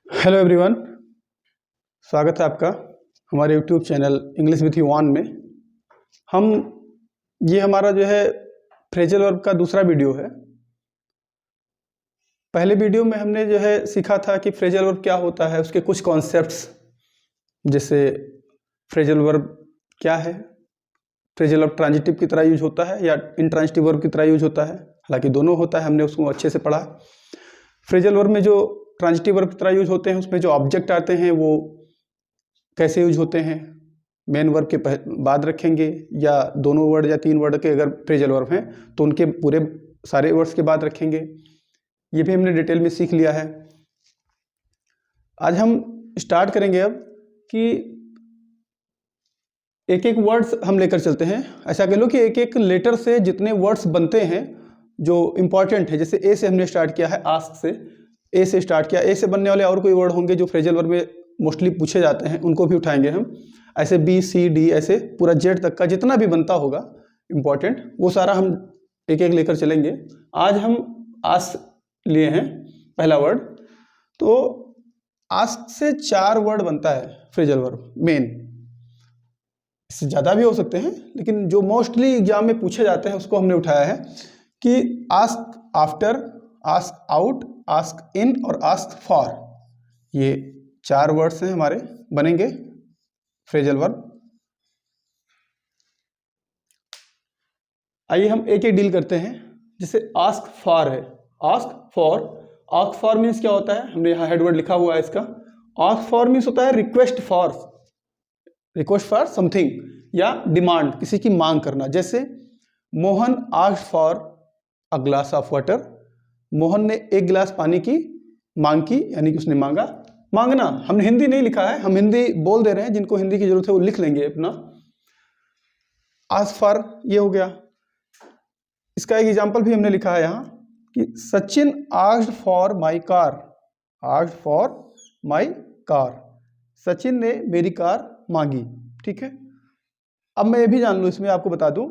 Hello everyone, स्वागत है आपका हमारे YouTube channel English with you on में। हम ये हमारा जो है फ्रेजल वर्ब का दूसरा वीडियो है। पहले वीडियो में हमने जो है सीखा था कि फ्रेजल वर्ब क्या होता है, उसके कुछ कॉन्सेप्ट्स, जैसे फ्रेजल वर्ब क्या है, फ्रेजल वर्ब ट्रांजिटिव की तरह यूज होता है या इंट्रांजिटिव वर्ब की तरह यूज होता है। हालांकि दोनों होता है, हमने उसको अच्छे से पढ़ा। फ्रेजल वर्ब में जो ट्रांजिटिव वर्ब की तरह यूज होते हैं उसमें जो ऑब्जेक्ट आते हैं वो कैसे यूज होते हैं, मेन वर्ब के बाद रखेंगे या दोनों वर्ड या तीन वर्ड के अगर फ्रेजल वर्ब हैं तो उनके पूरे सारे वर्ड्स के बाद रखेंगे। ये भी हमने डिटेल में सीख लिया है। आज हम स्टार्ट करेंगे अब कि एक एक वर्ड्स हम लेकर चलते हैं। ऐसा कह लो कि एक एक लेटर से जितने वर्ड्स बनते हैं जो इंपॉर्टेंट है, जैसे ए से हमने स्टार्ट किया है, आस्क से, ए से स्टार्ट किया, ए से बनने वाले और कोई वर्ड होंगे जो फ्रेजल वर्ब में मोस्टली पूछे जाते हैं, उनको भी उठाएंगे हम। ऐसे बी सी डी ऐसे पूरा जेड तक का जितना भी बनता होगा इंपॉर्टेंट, वो सारा हम एक एक लेकर चलेंगे। आज हम आस्क लिए हैं पहला वर्ड। तो आस्क से 4 वर्ड बनता है फ्रेजल वर्ब मेन, इससे ज़्यादा भी हो सकते हैं, लेकिन जो मोस्टली एग्जाम में पूछे जाते हैं उसको हमने उठाया है कि ask after, ask out, ask in और आस्क फॉर। ये 4 वर्ड्स हैं हमारे बनेंगे फ्रेजल वर्ब। आइए हम एक एक डील करते हैं। जैसे आस्क फॉर है, आस्क फॉर मीन्स क्या होता है, हमने यहाँ हेडवर्ड लिखा हुआ है इसका। आस्क फॉर मीन्स होता है रिक्वेस्ट फॉर समथिंग या डिमांड, किसी की मांग करना। जैसे Mohan asked for a glass of water, Mohan ने एक गिलास पानी की मांग की, यानी कि उसने मांगा। मांगना हमने हिंदी नहीं लिखा है, हम हिंदी बोल दे रहे हैं, जिनको हिंदी की जरूरत है वो लिख लेंगे अपना। आस्क फॉर ये हो गया। इसका एक एग्जांपल भी हमने लिखा है यहाँ कि Sachin asked for my car, asked for my car, Sachin ने मेरी कार मांगी। ठीक है, अब मैं ये भी जान लूँ, इसमें आपको बता दूं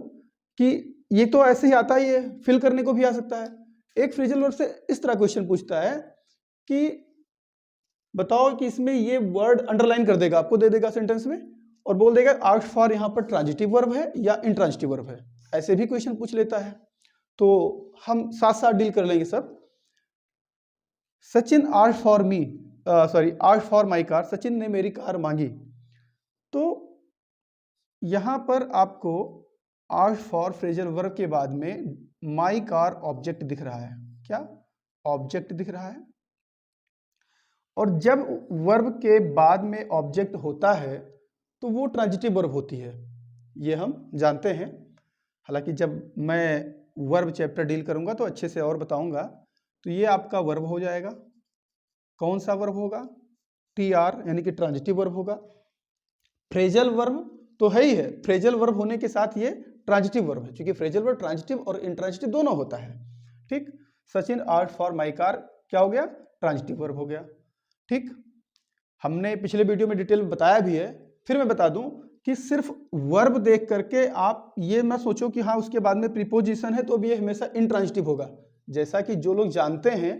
कि ये तो ऐसे ही आता ही है, फिल करने को भी आ सकता है। एक फ्रेजल वर्ब से इस तरह क्वेश्चन पूछता है कि बताओ कि इसमें ये वर्ड अंडरलाइन कर देगा, आपको दे देगा सेंटेंस में और बोल देगा आस्क्ड फॉर यहाँ पर ट्रांजिटिव वर्ब है या इंट्रांजिटिव वर्ब है। ऐसे भी क्वेश्चन पूछ लेता है, तो हम साथ साथ डील कर लेंगे सब। Sachin asked for me, asked for my car, Sachin ने मेरी कार मांगी। तो यहां पर आपको आस्क्ड फॉर फ्रेजल वर्ब के बाद में माय कार ऑब्जेक्ट दिख रहा है। क्या ऑब्जेक्ट दिख रहा है? और जब वर्ब के बाद में ऑब्जेक्ट होता है तो वो ट्रांजिटिव वर्ब होती है, ये हम जानते हैं। हालांकि जब मैं वर्ब चैप्टर डील करूंगा तो अच्छे से और बताऊंगा। तो ये आपका वर्ब हो जाएगा। कौन सा वर्ब होगा? TR, यानी कि ट्रांजिटिव वर्ब होगा। फ्रेजल वर्ब तो है ही है, फ्रेजल वर्ब होने के साथ ये ट्रांजिटिव वर्ब है, क्योंकि फ्रेजल वर्ब ट्रांजिटिव और इंट्रांजिटिव दोनों होता है। ठीक, Sachin asked for my car क्या हो गया? ट्रांजिटिव वर्ब हो गया। ठीक, हमने पिछले वीडियो में डिटेल में बताया भी है, फिर मैं बता दूं कि सिर्फ वर्ब देख करके आप ये ना सोचो कि हाँ उसके बाद में प्रीपोजिशन है तो अब ये हमेशा इंट्रांजिटिव होगा। जैसा कि जो लोग जानते हैं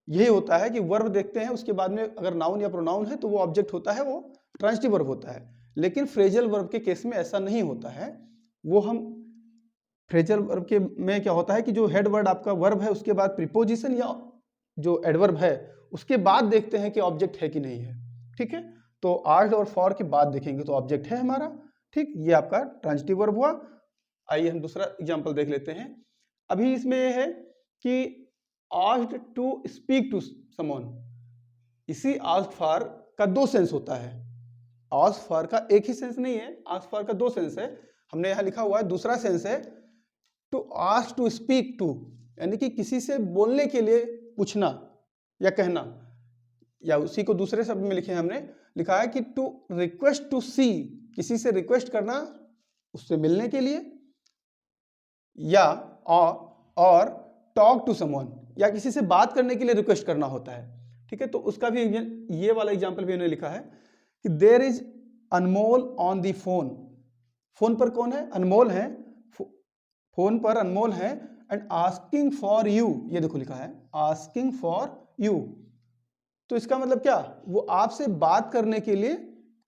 यही होता है कि वर्ब देखते हैं, उसके बाद में अगर नाउन या प्रोनाउन है तो वो ऑब्जेक्ट होता है, वो ट्रांजिटिव वर्ब होता है। लेकिन फ्रेजल वर्ब के केस में ऐसा नहीं होता है। वो हम फ्रेजल वर्ब के में क्या होता है कि जो हेड वर्ड आपका वर्ब है उसके बाद प्रीपोजिशन या जो एडवर्ब है उसके बाद देखते हैं कि ऑब्जेक्ट है कि नहीं है। ठीक है, तो आस्क्ड और फॉर के बाद देखेंगे तो ऑब्जेक्ट है हमारा। ठीक, ये आपका ट्रांजिटिव वर्ब हुआ। आइए हम दूसरा एग्जांपल देख लेते हैं। अभी इसमें यह है कि asked to speak to someone, इसी आस्क्ड फॉर का 2 सेंस होता है। आस्क्ड फॉर का एक ही सेंस नहीं है, आस्क्ड फॉर का 2 सेंस है। हमने यहां लिखा हुआ है दूसरा सेंस है to ask to speak to, यानी कि किसी से बोलने के लिए पूछना या कहना, या उसी को दूसरे शब्द में लिखे हमने लिखा है कि टू रिक्वेस्ट टू सी, किसी से रिक्वेस्ट करना उससे मिलने के लिए, या और टॉक टू समवन, या किसी से बात करने के लिए रिक्वेस्ट करना होता है। ठीक है, तो उसका भी ये वाला एग्जांपल भी उन्होंने लिखा है कि there is Anmol on the phone, phone पर कौन है? अनमोल है, फोन पर अनमोल है, एंड आस्किंग फॉर यू, ये देखो लिखा है आस्किंग फॉर यू, तो इसका मतलब क्या, वो आपसे बात करने के लिए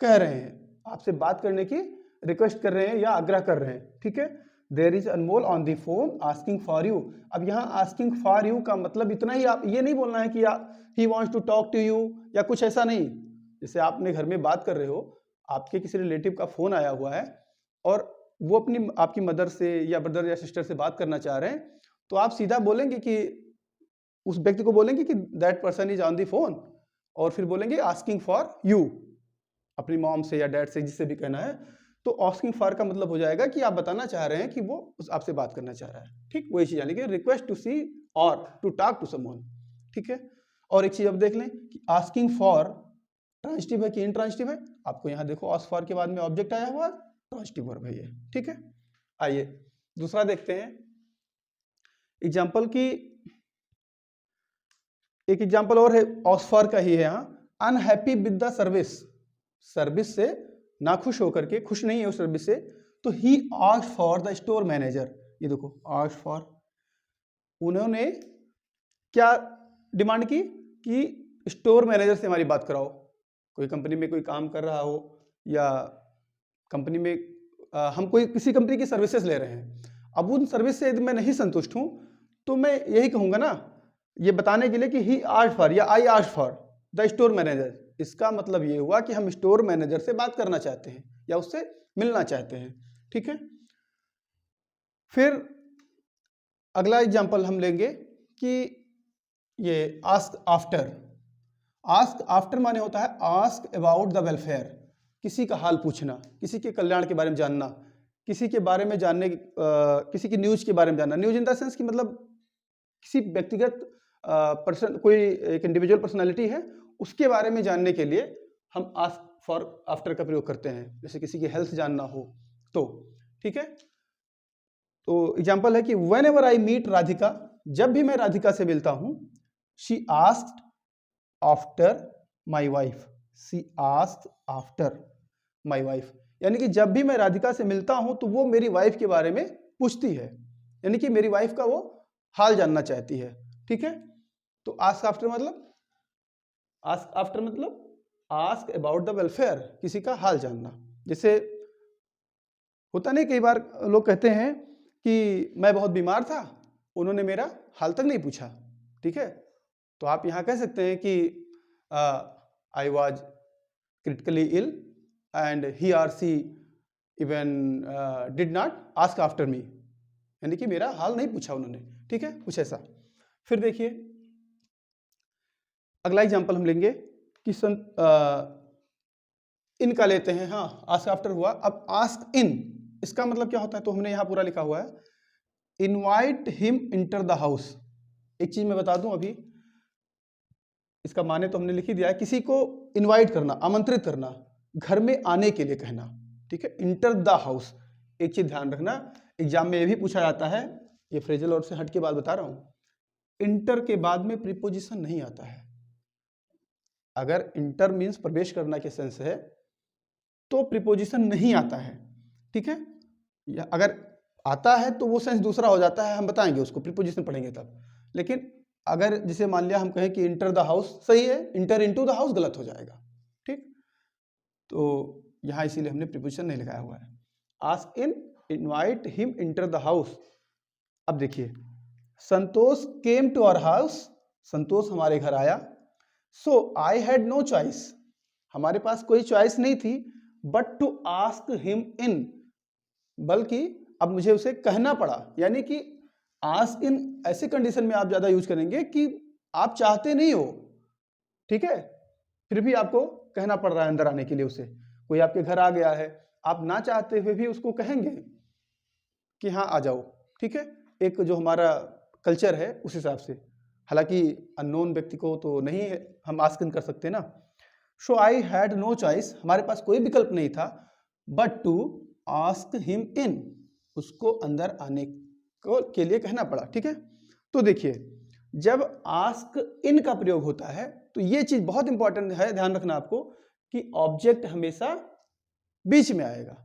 कह रहे हैं, आपसे बात करने की रिक्वेस्ट कर रहे हैं या आग्रह कर रहे हैं, ठीक है। There is Anmol on the phone asking for you. अब यहाँ आस्किंग फॉर यू का मतलब इतना ही, आप ये नहीं बोलना है कि he wants to talk to you या कुछ ऐसा नहीं। जैसे आपने घर में बात कर रहे हो, आपके किसी रिलेटिव का फोन आया हुआ है और वो अपनी आपकी मदर से या ब्रदर या सिस्टर से बात करना चाह रहे हैं, तो आप सीधा बोलेंगे कि उस व्यक्ति को बोलेंगे कि that person is on the phone, और फिर बोलेंगे आस्किंग फॉर यू, अपनी मॉम से या डैड से जिससे भी कहना है। तो आस्किंग फॉर का मतलब हो जाएगा कि आप बताना चाह रहे हैं कि वो आपसे बात करना चाह रहा है, ठीक। वही चीज यानी कि रिक्वेस्ट टू सी और टू टॉक टू समवन, ठीक है। और एक चीज अब देख लें कि आस्किंग फॉर ट्रांजिटिव है कि इंट्रांजिटिव है। आपको यहाँ देखो आस्क फॉर के बाद में ऑब्जेक्ट आया हुआ, ट्रांजिटिव वर्ब है ये, ठीक है। आइए दूसरा देखते हैं एग्जाम्पल की, एक एग्जाम्पल और है आस्क फॉर का ही है यहाँ। Unhappy with the service, service से नाखुश होकर के, खुश नहीं है उस सर्विस से, तो he asked for the store manager. ये देखो आस्क्ड फॉर, उन्होंने क्या डिमांड की कि स्टोर मैनेजर से हमारी बात कराओ। कोई कंपनी में कोई काम कर रहा हो या कंपनी में हम कोई किसी कंपनी की सर्विसेज ले रहे हैं, अब उन सर्विस से यदि मैं नहीं संतुष्ट हूं तो मैं यही कहूंगा ना, ये बताने के लिए कि ही आस्क्ड फॉर या I asked for the store manager. इसका मतलब ये हुआ कि हम स्टोर मैनेजर से बात करना चाहते हैं या उससे मिलना चाहते हैं, ठीक है। फिर अगला एग्जाम्पल हम लेंगे कि ये आस्क आफ्टर। आस्क आफ्टर माने होता है आस्क अबाउट द वेलफेयर, किसी का हाल पूछना, किसी के कल्याण के बारे में जानना, किसी के बारे में जानने, किसी की न्यूज के बारे में जानना। न्यूज इन द सेंस कि मतलब किसी व्यक्तिगत पर्सन, कोई एक इंडिविजुअल पर्सनालिटी है, उसके बारे में जानने के लिए हम आस्क फॉर आफ्टर का प्रयोग करते हैं। जैसे किसी की हेल्थ जानना हो तो, ठीक है। तो एग्जाम्पल है कि whenever I meet Radhika, जब भी मैं राधिका से मिलता हूं, she asked after my wife, she asked after my wife, यानी कि जब भी मैं राधिका से मिलता हूं तो वो मेरी वाइफ के बारे में पूछती है, यानी कि मेरी वाइफ का वो हाल जानना चाहती है, ठीक है। तो आस्क आफ्टर मतलब, आस्क आफ्टर मतलब आस्क अबाउट द वेलफेयर, किसी का हाल जानना। जैसे होता नहीं, कई बार लोग कहते हैं कि मैं बहुत बीमार था, उन्होंने मेरा हाल तक नहीं पूछा, ठीक है। तो आप यहाँ कह सकते हैं कि I was critically ill and he R C even did not ask after me, यानी कि मेरा हाल नहीं पूछा उन्होंने, ठीक है, कुछ ऐसा। फिर देखिए अगला एग्जाम्पल हम लेंगे कि इन का लेते हैं। हाँ, आस्क आफ्टर हुआ, अब आस्क इन, इसका मतलब क्या होता है, तो हमने यहाँ पूरा लिखा हुआ है, invite him into the house. एक चीज मैं बता दूं अभी, इसका माने तो हमने लिख ही दिया है, किसी को इनवाइट करना, आमंत्रित करना, घर में आने के लिए कहना, ठीक है। इंटर द हाउस, एक चीज ध्यान रखना, एग्जाम में ये भी पूछा जाता है, ये फ्रेजल वर्ब से हट के बात बता रहा हूं, इंटर के बाद में प्रीपोजिशन नहीं आता है। अगर इंटर मीन्स प्रवेश करना के सेंस है तो प्रीपोजिशन नहीं आता है, ठीक है। या अगर आता है तो वो सेंस दूसरा हो जाता है, हम बताएंगे उसको, प्रीपोजिशन पढ़ेंगे तब। लेकिन अगर जिसे मान लिया हम कहें कि इंटर द हाउस, सही है, इंटर इनटू द हाउस गलत हो जाएगा, ठीक। तो यहां इसीलिए हमने प्रीपोजिशन नहीं लगाया हुआ है। Ask in, invite him into the house. अब देखिए, Santosh came to our house, Santosh हमारे घर आया। So I had no choice, हमारे पास कोई चॉइस नहीं थी, but to ask him in, बल्कि अब मुझे उसे कहना पड़ा। यानी कि आस्क इन ऐसी कंडीशन में आप ज्यादा यूज करेंगे कि आप चाहते नहीं हो, ठीक है, फिर भी आपको कहना पड़ रहा है अंदर आने के लिए उसे। कोई आपके घर आ गया है, आप ना चाहते हुए भी उसको कहेंगे कि हाँ आ जाओ, ठीक है। एक जो हमारा कल्चर है उस हिसाब से, हालांकि अननोन व्यक्ति को तो नहीं है हम आस्क इन कर सकते ना। So I had no choice, हमारे पास कोई विकल्प नहीं था, but to ask him in, उसको अंदर आने को के लिए कहना पड़ा, ठीक है। तो देखिए, जब आस्क इन का प्रयोग होता है तो ये चीज बहुत इंपॉर्टेंट है, ध्यान रखना आपको, कि ऑब्जेक्ट हमेशा बीच में आएगा।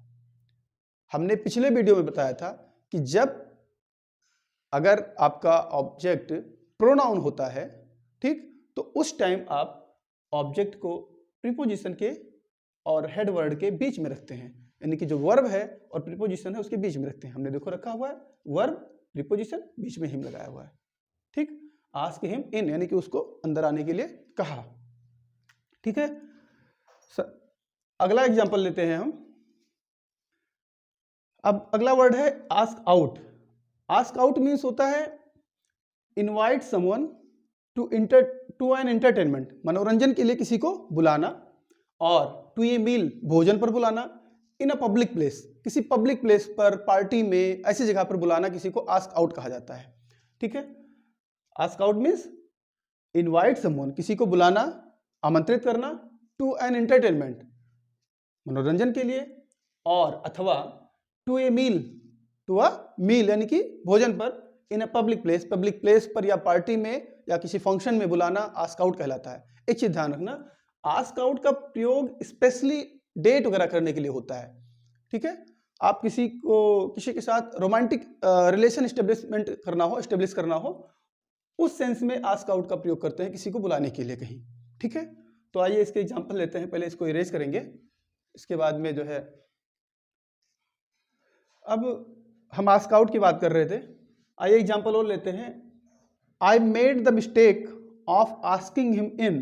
हमने पिछले वीडियो में बताया था कि जब अगर आपका ऑब्जेक्ट प्रोनाउन होता है, ठीक, तो उस टाइम आप ऑब्जेक्ट को प्रीपोजिशन के और हेड वर्ड के बीच में रखते हैं, यानी कि जो वर्ब है और प्रीपोजिशन है उसके बीच में रखते हैं। हमने देखो रखा हुआ है वर्ब प्रीपोजिशन बीच में हिम लगाया हुआ है, ठीक। आस्क हिम इन यानी कि उसको अंदर आने के लिए कहा, ठीक है। अगला एग्जांपल लेते हैं हम। अब अगला वर्ड है ask out. Ask out means होता है invite someone to an entertainment, मनोरंजन के लिए किसी को बुलाना, और टू ए मील, भोजन पर बुलाना, इन अ पब्लिक प्लेस, किसी पब्लिक प्लेस पर, पार्टी में, ऐसी जगह पर बुलाना किसी को आस्क आउट कहा जाता है, ठीक है। Ask out means invite someone, किसी को बुलाना, आमंत्रित करना, टू एन एंटरटेनमेंट, मनोरंजन के लिए, और अथवा to A meal, to a मील यानी कि भोजन पर, in a public place, public place पर या पार्टी में या किसी फंक्शन में बुलाना आस्क आउट कहलाता है। एक चीज ध्यान रखना, आस्क आउट का प्रयोग स्पेशली डेट वगैरह करने के लिए होता है, ठीक है। आप किसी के साथ रोमांटिक रिलेशन स्टेब्लिश करना हो, उस सेंस में आस्क आउट का प्रयोग करते हैं किसी को बुलाने के लिए कहीं, ठीक है। तो आइए इसके एग्जांपल लेते हैं, पहले इसको इरेज करेंगे, इसके बाद में जो है, अब हम आस्क आउट की बात कर रहे थे, आइए एग्जांपल और लेते हैं। I made the mistake of asking him इन।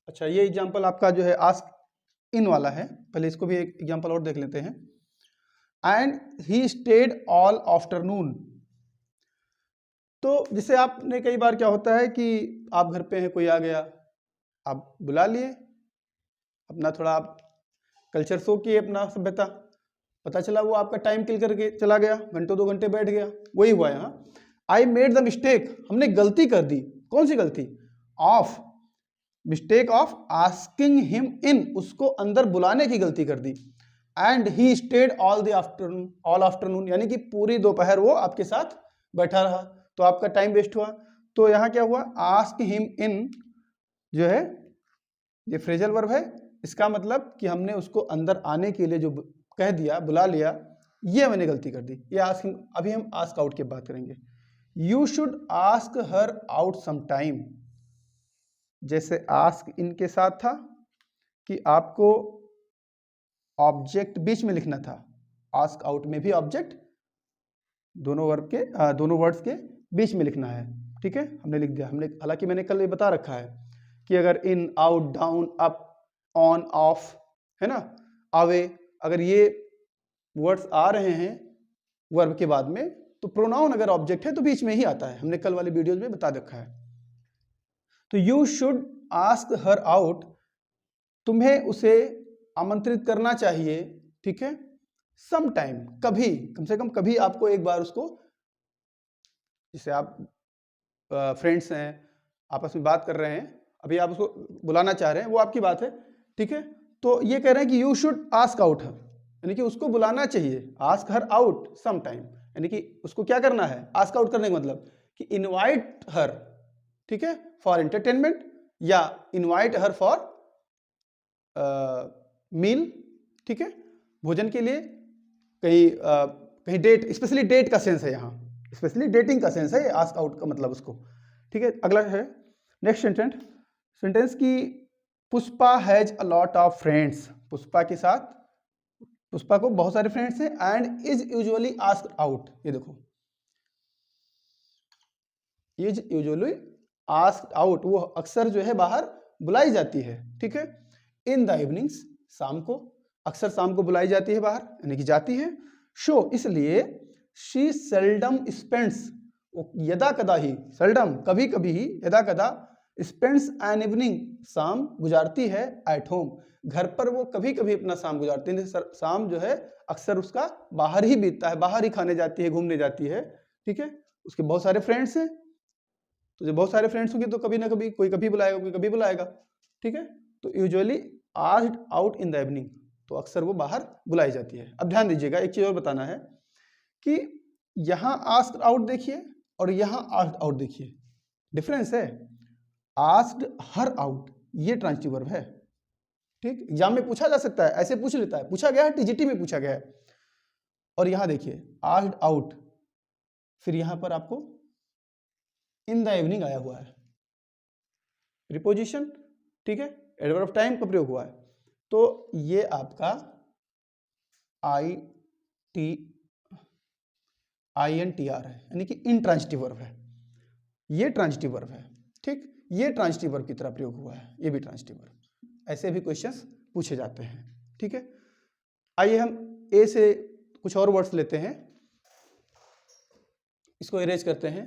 अच्छा, ये एग्जांपल आपका जो है आस्क इन वाला है, पहले इसको भी एक एग्जांपल और देख लेते हैं। And he stayed all afternoon. तो जिसे आपने कई बार क्या होता है कि आप घर पे हैं, कोई आ गया, आप बुला लिए, अपना थोड़ा आप कल्चर शो किए, अपना सभ्यता, पता चला वो आपका टाइम किल करके चला गया, घंटों 2 घंटे बैठ गया, वही हुआ यहाँ। आई मेड द मिस्टेक, हमने गलती कर दी, कौन सी गलती? Of, mistake of asking him in, उसको अंदर बुलाने की गलती कर दी। And he stayed all afternoon, यानी कि पूरी दोपहर वो आपके साथ बैठा रहा, तो आपका टाइम वेस्ट हुआ। तो यहाँ क्या हुआ, आस्क हिम इन जो है ये फ्रेजल वर्ब है, इसका मतलब कि हमने उसको अंदर आने के लिए जो कह दिया, बुला लिया, ये मैंने गलती कर दी। ये आस्क, अभी हम आस्क आउट की बात करेंगे। You should ask her out some time, जैसे आस्क इन के साथ था कि आपको ऑब्जेक्ट बीच में लिखना था, आस्क आउट में भी ऑब्जेक्ट दोनों वर्ड्स के बीच में लिखना है, ठीक है। हमने लिख दिया, हमने हालांकि मैंने कल ये बता रखा है कि अगर in, out, down, up, on, off, है ना, अवे, अगर ये वर्ड्स आ रहे हैं वर्ब के बाद में, तो प्रोनाउन अगर ऑब्जेक्ट है तो बीच में ही आता है, हमने कल वाली वीडियोज में बता रखा है। तो you should ask her out, तुम्हें उसे आमंत्रित करना चाहिए, ठीक है, सम टाइम, कभी, कम से कम कभी आपको एक बार उसको, जैसे आप फ्रेंड्स हैं, आपस में बात कर रहे हैं, अभी आप उसको बुलाना चाह रहे हैं, वो आपकी बात है, ठीक है। तो ये कह रहे हैं कि you should ask out her, यानी कि उसको बुलाना चाहिए, ask her out some time, यानी कि उसको क्या करना है, आस्क आउट करने का मतलब कि इनवाइट हर, ठीक है, फॉर एंटरटेनमेंट, या इनवाइट हर फॉर मील, ठीक है, भोजन के लिए, कहीं डेट, स्पेशली डेट का सेंस है यहाँ, स्पेशली डेटिंग का सेंस है आस्क आउट का मतलब उसको, ठीक है। अगला है नेक्स्ट सेंटेंस की, Pushpa has a lot of friends, Pushpa के साथ, पुष्पा को बहुत सारे फ्रेंड्स हैं, and is usually asked out, ये देखो, इज यूजुअली आस्क्ड आउट, वो अक्सर जो है बाहर बुलाई जाती है, ठीक है। इन द इवनिंग्स, शाम को, अक्सर शाम को बुलाई जाती है बाहर, यानी कि जाती है। शो, इसलिए, शी सेल्डम स्पेंड्स, वो यदा कदा ही, सेल्डम कभी कभी ही, यदा कदा, स्पेंड्स एन इवनिंग, शाम गुजारती है, एट होम, घर पर वो कभी कभी अपना शाम गुजारती है, शाम जो है अक्सर उसका बाहर ही बीतता है, बाहर ही खाने जाती है, घूमने जाती है, ठीक है। उसके बहुत सारे फ्रेंड्स हैं, तो जब बहुत सारे फ्रेंड्स होंगे तो कभी ना कभी, कोई कभी बुलाएगा, कोई कभी बुलाएगा, ठीक है। तो usually asked out in the evening, तो अक्सर वो बाहर बुलाई जाती है। अब ध्यान दीजिएगा, एक चीज और बताना है कि यहां आस्क्ड आउट देखिए और यहां आस्क्ड आउट देखिए, डिफरेंस है। आस्क्ड हर आउट, ये ट्रांजिटिव वर्ब है, ठीक, एग्जाम में पूछा जा सकता है, ऐसे पूछ लेता है, पूछा गया है, टीजीटी में पूछा गया है। और यहां देखिए आस्क्ड आउट, फिर यहां पर आपको इन द इवनिंग आया हुआ है, प्रीपोजिशन, ठीक है, एडवर्ब ऑफ टाइम का प्रयोग हुआ है। तो ये आपका INTR है, यानी कि इंट्रांजिटिव वर्ब है, ये ट्रांजिटिव वर्ब है। ठीक, ये ट्रांजिटिव वर्ब की तरह प्रयोग हुआ है, ये भी ट्रांजिटिव वर्ब। ऐसे भी क्वेश्चंस पूछे जाते हैं। ठीक है, आइए हम ए से कुछ और वर्ड्स लेते हैं, इसको इरेज करते हैं।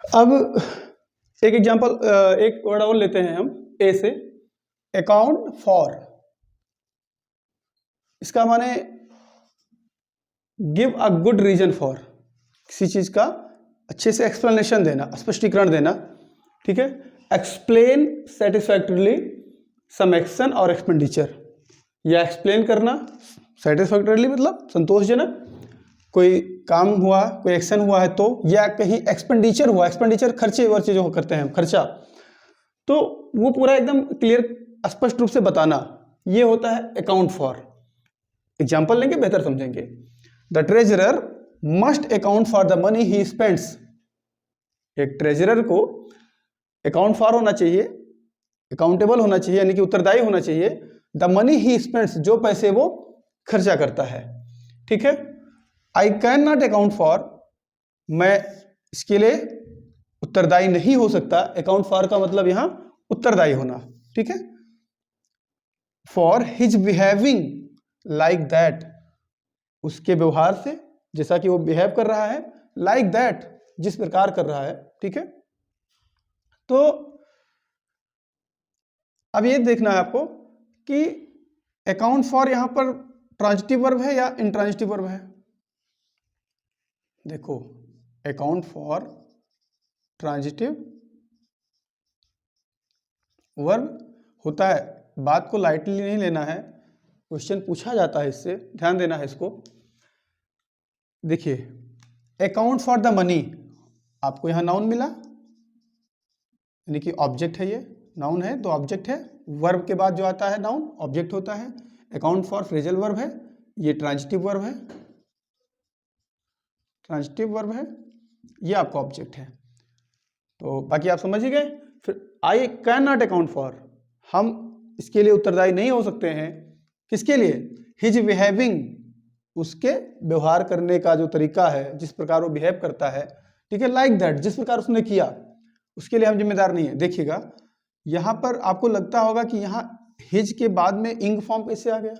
अब एक एग्जांपल, एक वर्ड और लेते हैं हम ए से, अकाउंट फॉर। इसका माने give a good reason for, किसी चीज का अच्छे से एक्सप्लेनेशन देना, स्पष्टीकरण देना। ठीक है, एक्सप्लेन सेटिस्फैक्टरली सम एक्शन और एक्सपेंडिचर, या एक्सप्लेन करना सेटिस्फैक्टरली मतलब संतोषजनक, कोई काम हुआ, कोई एक्शन हुआ है तो, या कहीं एक्सपेंडिचर हुआ, एक्सपेंडिचर खर्चे वर्चे जो करते हैं हम, खर्चा, तो वो पूरा एकदम क्लियर स्पष्ट रूप से बताना, ये होता है अकाउंट फॉर। एग्जाम्पल लेंगे, बेहतर समझेंगे। The treasurer must account for the money he spends. एक ट्रेजरर को अकाउंट फॉर होना चाहिए, अकाउंटेबल होना चाहिए, यानी कि उत्तरदायी होना चाहिए, द मनी ही स्पेंड्स, जो पैसे वो खर्चा करता है। ठीक है, I can not account for, मैं इसके लिए उत्तरदायी नहीं हो सकता। अकाउंट फॉर का मतलब यहां उत्तरदायी होना। ठीक है, for his behaving like that, उसके व्यवहार से, जैसा कि वो बिहेव कर रहा है, लाइक दैट, जिस प्रकार कर रहा है। ठीक है, तो अब ये देखना है आपको कि अकाउंट फॉर यहां पर ट्रांजिटिव वर्ब है या इंट्रांजिटिव वर्ब है। देखो, अकाउंट फॉर ट्रांजिटिव वर्ब होता है, बात को लाइटली नहीं लेना है, क्वेश्चन पूछा जाता है इससे, ध्यान देना है इसको। देखिए, अकाउंट फॉर द मनी, आपको यहां नाउन मिला, यानी कि ऑब्जेक्ट है, ये नाउन है तो ऑब्जेक्ट है, वर्ब के बाद जो आता है नाउन ऑब्जेक्ट होता है। अकाउंट फॉर फ्रेजल वर्ब है, ये ट्रांजिटिव वर्ब है, ट्रांजिटिव वर्ब है, ये आपका ऑब्जेक्ट है। तो बाकी आप समझ ही गए। फिर I can not account for, हम इसके लिए उत्तरदायी नहीं हो सकते हैं। किसके लिए? हिज बिहेविंग, उसके व्यवहार करने का जो तरीका है, जिस प्रकार वो बिहेव करता है। ठीक है, लाइक दैट, जिस प्रकार उसने किया, उसके लिए हम जिम्मेदार नहीं है। देखिएगा, यहां पर आपको लगता होगा कि यहां हिज के बाद में इंग फॉर्म कैसे आ गया,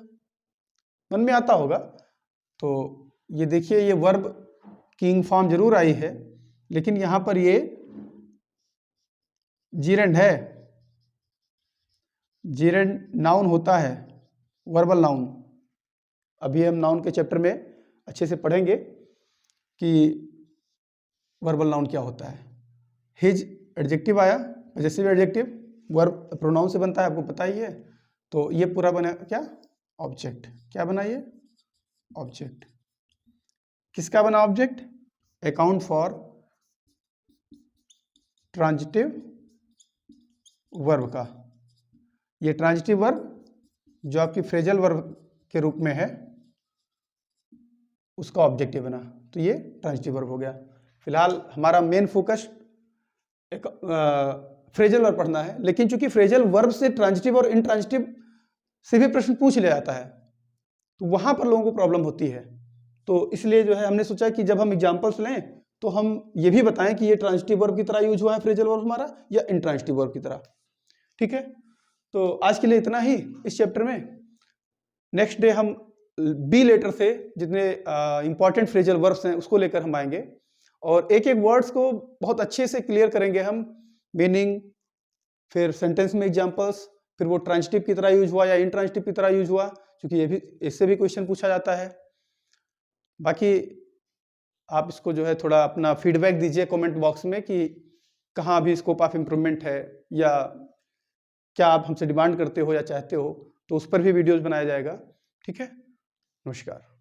मन में आता होगा। तो ये देखिए, ये वर्ब की इंग फॉर्म जरूर आई है, लेकिन यहां पर ये जीरेंड है। जीरेंड नाउन होता है, वर्बल नाउन। अभी हम नाउन के चैप्टर में अच्छे से पढ़ेंगे कि वर्बल नाउन क्या होता है। हिज एडजेक्टिव आया, पजेसिव एडजेक्टिव, वर्ब प्रोनाउन से बनता है, आपको पता ही है। तो ये पूरा बना क्या? ऑब्जेक्ट। क्या बना ये? ऑब्जेक्ट। किसका बना object? Account for transitive verb का। ये ट्रांजिटिव वर्ब जो आपकी फ्रेजल वर्ब के रूप में है, उसका ऑब्जेक्टिव बना, तो ये ट्रांजिटिव वर्ब हो गया। फिलहाल हमारा मेन फोकस फ्रेजल वर्ब पढ़ना है, लेकिन चूंकि फ्रेजल वर्ब से ट्रांजिटिव और इंट्रांजिटिव से भी प्रश्न पूछ लिया जाता है, तो वहां पर लोगों को प्रॉब्लम होती है। तो इसलिए जो है हमने सोचा कि जब हम एग्जांपल्स लें तो हम ये भी बताएं कि ये ट्रांजिटिव वर्ब की तरह यूज हुआ है फ्रेजल वर्ब हमारा, या इंट्रांजिटिव वर्ब की तरह। ठीक है, तो आज के लिए इतना ही इस चैप्टर में। नेक्स्ट डे हम बी लेटर से जितने इंपॉर्टेंट फ्रेजल वर्ब्स हैं उसको लेकर हम आएंगे, और एक एक वर्ड्स को बहुत अच्छे से क्लियर करेंगे हम, मीनिंग, फिर सेंटेंस में एग्जांपल्स, फिर वो ट्रांजिटिव की तरह यूज हुआ या इंट्रांजिटिव की तरह यूज हुआ, क्योंकि ये भी, इससे भी क्वेश्चन पूछा जाता है। बाकी आप इसको जो है थोड़ा अपना फीडबैक दीजिए कमेंट बॉक्स में कि कहाँ अभी स्कोप ऑफ इम्प्रूवमेंट है, या क्या आप हमसे डिमांड करते हो या चाहते हो, तो उस पर भी वीडियोस बनाया जाएगा। ठीक है, नमस्कार।